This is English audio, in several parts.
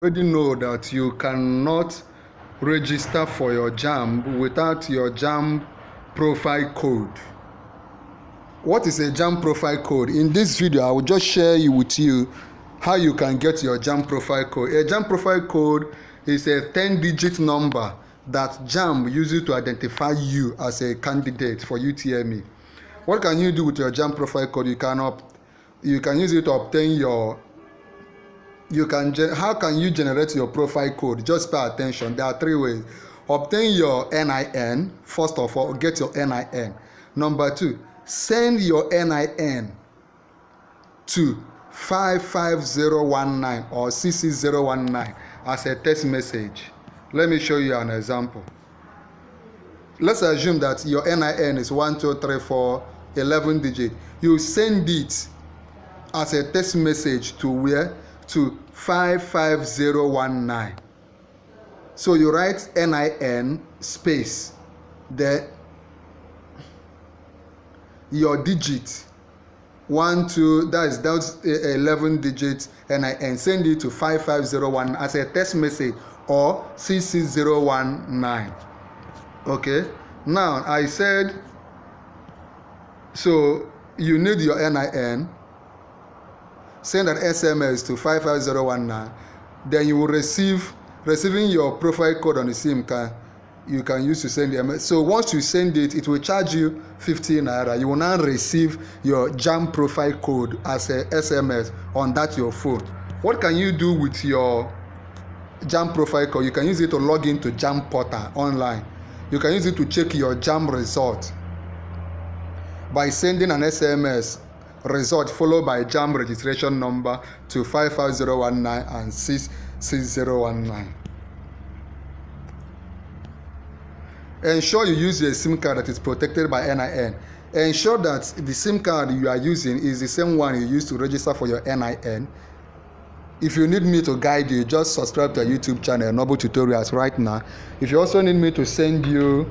Already know that you cannot register for your JAMB without your JAMB profile code. What is a JAMB profile code? In this video, I will just share with you how you can get your JAMB profile code. A JAMB profile code is a 10-digit number that JAMB uses to identify you as a candidate for UTME. What can you do with your JAMB profile code? You can use it to obtain your how can you generate your profile code? Just pay attention. There are 3 ways. Obtain your NIN. First of all, get your NIN. Number 2, send your NIN to 55019 or 66019 as a text message. Let me show you an example. Let's assume that your NIN is 1, 2, 3, 4, 11 digit. You send it as a text message to where? To 55019. So you write NIN space there, your digit 1, 2, that's 11 digits, NIN. Send it to 55019 as a text message or 66019. Okay, now I said, so you need your NIN. Send an SMS to 55019. Then you will receiving your profile code on the SIM card. You can use to send the MS. So once you send it, it will charge you 15 naira. You will now receive your JAMB profile code as a SMS on that your phone. What can you do with your JAMB profile code? You can use it to log into JAMB portal online. You can use it to check your JAMB result by sending an SMS result followed by JAMB registration number to 55019 and 66019. Ensure you use a SIM card that is protected by NIN. Ensure that the SIM card you are using is the same one you use to register for your NIN. If you need me to guide you, just subscribe to our YouTube channel, Noble Tutorials, right now. If you also need me to send you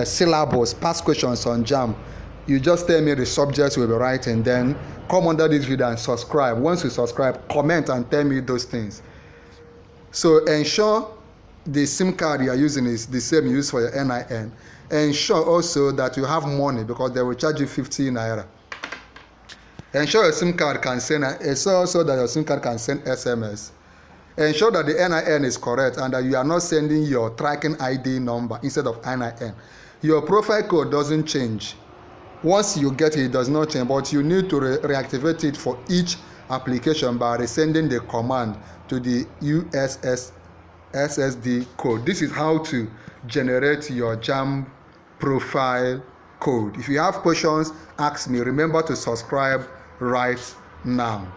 syllabus, past questions on JAMB, you just tell me the subjects we'll be writing, then come under this video and subscribe. Once you subscribe, comment and tell me those things. So ensure the SIM card you are using is the same you use for your NIN. Ensure also that you have money, because they will charge you 15 naira. Ensure your SIM card can send, ensure also that your SIM card can send SMS. Ensure that the NIN is correct and that you are not sending your tracking ID number instead of NIN. Your profile code doesn't change. Once you get it, it does not change, but you need to reactivate it for each application by resending the command to the N.H.S SSD code. This is how to generate your JAMB profile code. If you have questions, ask me. Remember to subscribe right now.